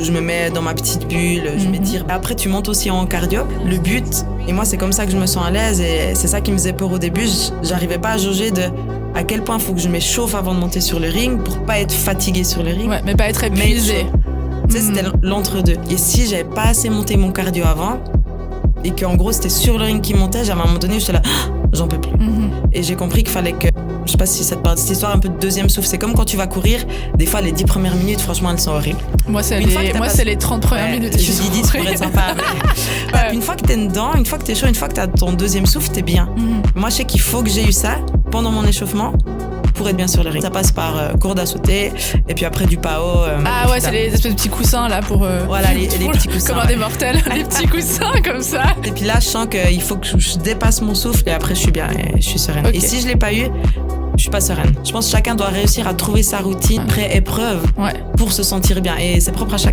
Je me mets dans ma petite bulle, je m'étire. Après, tu montes aussi en cardio. Le but, et moi, c'est comme ça que je me sens à l'aise et c'est ça qui me faisait peur au début. J'arrivais pas à jauger de à quel point il faut que je m'échauffe avant de monter sur le ring pour pas être fatiguée sur le ring. Ouais, mais pas être épuisée. Tu sais, c'était l'entre-deux. Et si j'avais pas assez monté mon cardio avant et qu'en gros, c'était sur le ring qui montait, à un moment donné, j'étais là, j'en peux plus. Et j'ai compris qu'il fallait que, je sais pas si ça te parle de cette histoire, un peu de deuxième souffle. C'est comme quand tu vas courir, des fois les 10 premières minutes, franchement, elles sont horribles. Moi, c'est les 30 premières minutes. Je dis 10 pour être sympa. Mais... Une fois que t'es dedans, une fois que t'es chaud, une fois que t'as ton deuxième souffle, t'es bien. Moi, je sais qu'il faut que j'ai eu ça pendant mon échauffement pour être bien sur le ring. Ça passe par corde à sauter et puis après du PAO. C'est les espèces de petits coussins là pour... voilà, les petits coussins. Comme un des mortels, les petits coussins comme ça. Et puis là, je sens qu'il faut que je dépasse mon souffle et après, je suis bien et je suis sereine. Okay. Et si je l'ai pas eu, je suis pas sereine. Je pense que chacun doit réussir à trouver sa routine pré-épreuve pour se sentir bien. Et c'est propre à chacun.